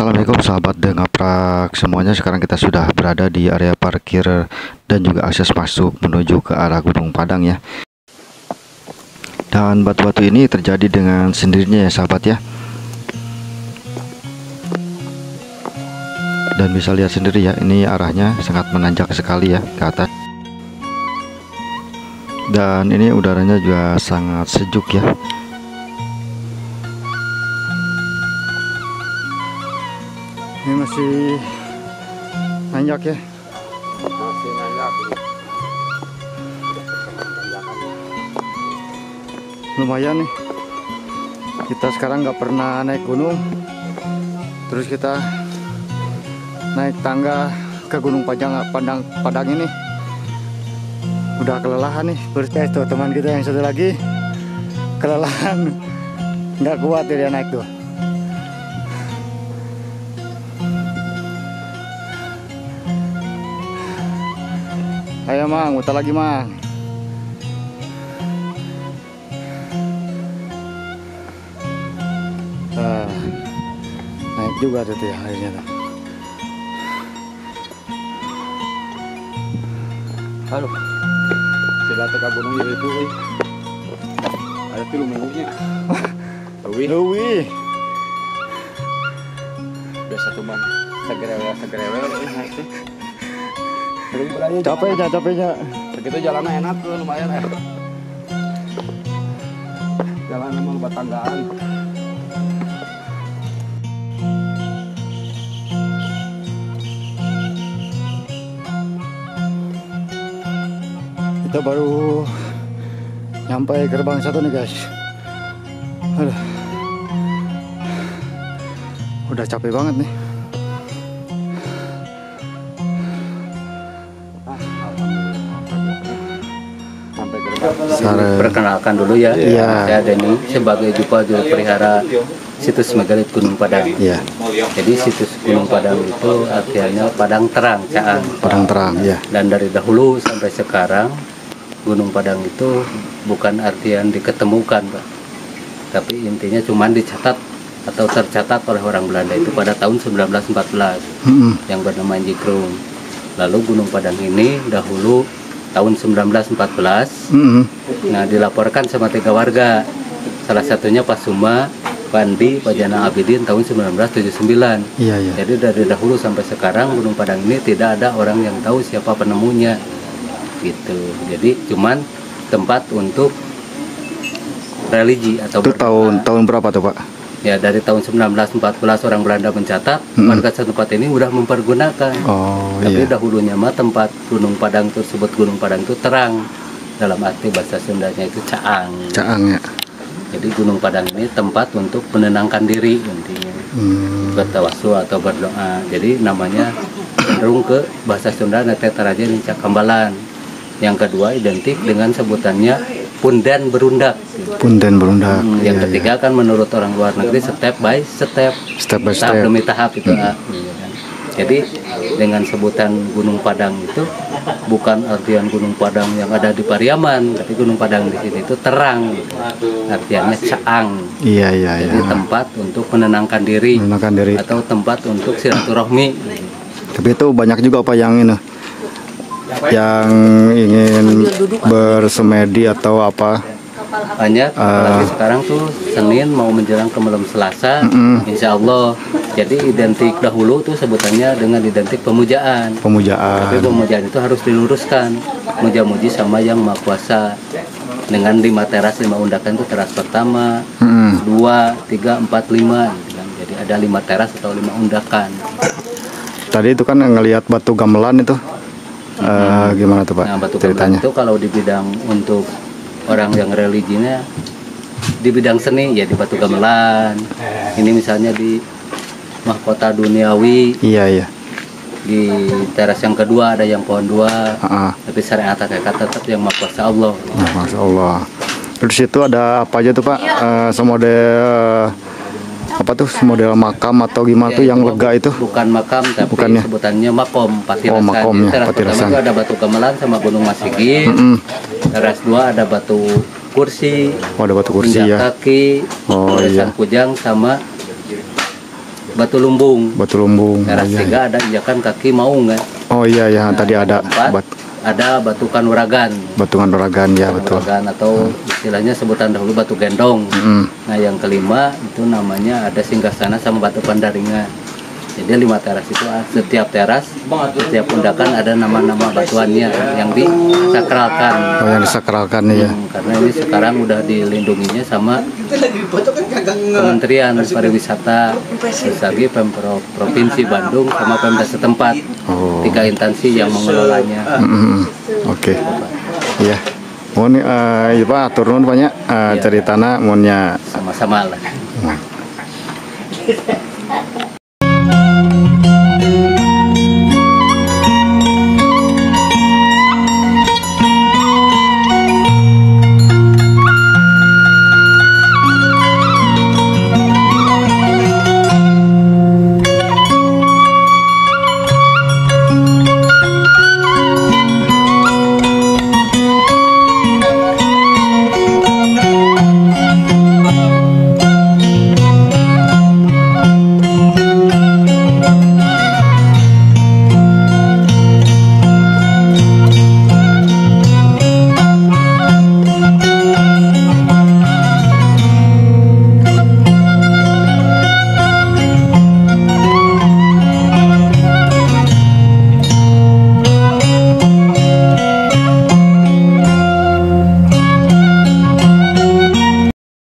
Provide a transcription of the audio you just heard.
Assalamualaikum sahabat Dengaprak semuanya. Sekarang kita sudah berada di area parkir dan juga akses masuk menuju ke arah Gunung Padang ya. Dan batu-batu ini terjadi dengan sendirinya ya sahabat ya. Dan bisa lihat sendiri ya, ini arahnya sangat menanjak sekali ya ke atas. Dan ini udaranya juga sangat sejuk ya. Ini masih nanjak ya. Masih nanjak. Lumayan nih. Kita sekarang nggak pernah naik gunung. Terus kita naik tangga ke Gunung Padang ini. Udah kelelahan nih. Percaya tuh teman kita yang satu lagi kelelahan. Nggak kuat dia naik tuh. Ayo Mang, muter lagi Mang. Naik juga tuh ya akhirnya tuh. Halo. Sudah tekan gunung itu, ada 3 minggunya. Wih. Biasa tuh Bang. Segerewel naik tuh. Capeknya. Begitu jalannya enak tuh, lumayan ya. Jalan emang buat tanggaan. Kita baru nyampe gerbang 1 nih guys. Aduh. Udah capek banget nih. Perkenalkan dulu ya, saya Denny sebagai Jupal Juru Pelihara situs Megalit Gunung Padang. Iya. Jadi situs Gunung Padang itu artinya Padang Terang, Caang. Padang terang, ya. Dan dari dahulu sampai sekarang Gunung Padang itu bukan artian diketemukan, Pak. Tapi intinya cuma dicatat atau tercatat oleh orang Belanda itu pada tahun 1914 yang bernama Jikrung. Lalu Gunung Padang ini dahulu tahun 1914 nah dilaporkan sama 3 warga, salah satunya Pak Suma, Pak Andi, Pak Jana Abidin tahun 1979. Iya. Jadi dari dahulu sampai sekarang Gunung Padang ini tidak ada orang yang tahu siapa penemunya gitu. Jadi cuman tempat untuk religi atau Itu tahun berapa tuh Pak? ya dari tahun 1914 orang Belanda mencatat warga setempat ini udah mempergunakan. Tapi dahulunya mah tempat Gunung Padang tersebut, Gunung Padang itu terang, dalam arti bahasa Sundanya itu caang. Caang ya. Jadi Gunung Padang ini tempat untuk menenangkan diri intinya, bertawasul atau berdoa. Jadi namanya cenderung ke bahasa Sunda nate taraja nih Cakambalan. Yang kedua identik dengan sebutannya Punden Berundak. Punden Berundak. Yang ketiga kan menurut orang luar negeri step by step. Tahap demi tahap itu. Jadi dengan sebutan Gunung Padang itu bukan artian Gunung Padang yang ada di Pariaman, tapi Gunung Padang di sini itu terang, gitu. Artinya caang. Iya. Jadi tempat untuk menenangkan diri. Atau tempat untuk silaturahmi. Tapi itu banyak juga Pak yang ini, yang ingin bersemedi atau apa. Banyak, apalagi sekarang tuh Senin mau menjelang ke malam Selasa, Insya Allah. Jadi identik dahulu tuh sebutannya dengan identik pemujaan. Tapi pemujaan itu harus diluruskan, muja-muji sama yang Maha Kuasa. Dengan 5 teras 5 undakan itu teras pertama, 2, 3, 4, 5 gitu kan. Jadi ada 5 teras atau 5 undakan. Tadi itu kan ngelihat batu gamelan itu. Gimana tuh Pak? Nah, batu ceritanya? gamelan itu kalau di bidang untuk orang yang religinya di bidang seni ya di batu gamelan. Ini misalnya di mahkota duniawi. Iya. Di teras yang kedua ada yang pohon 2. Tapi syariat hakikat tetap yang Maha Kuasa Allah. Masya Allah. Terus itu ada apa aja tuh Pak? Semodel apa tuh, model makam atau gimana tuh yang lega itu? Bukan makam, tapi sebutannya makom, patirasan. Makom ya, teras pertama itu ada batu gamelan sama gunung Masigi. Teras 2 ada batu kursi. Ada batu kursi ya. Kaki, Kujang sama batu lumbung. Batu lumbung. Teras iya, 3 ada injakan kaki maung kan. Oh iya ya, tadi ada 4 ada batu kanuragan. batungan Uragan ya betul. Kanuragan atau istilahnya sebutan dahulu batu gendong. Nah yang kelima itu namanya ada singgasana sama batu pandaringan. Jadi 5 teras itu setiap teras, setiap pundakan ada nama-nama batuannya yang disakralkan. Oh yang disakralkan ya. Karena ini sekarang udah dilindunginya sama Kementerian Pariwisata, terus lagi Pemprov Provinsi Bandung sama Pemda setempat. Oh. 3 instansi yang mengelolanya. Oke. Iya. Mohon ya Pak atur nuhun banyak ceritana mohonnya Sama-sama lah.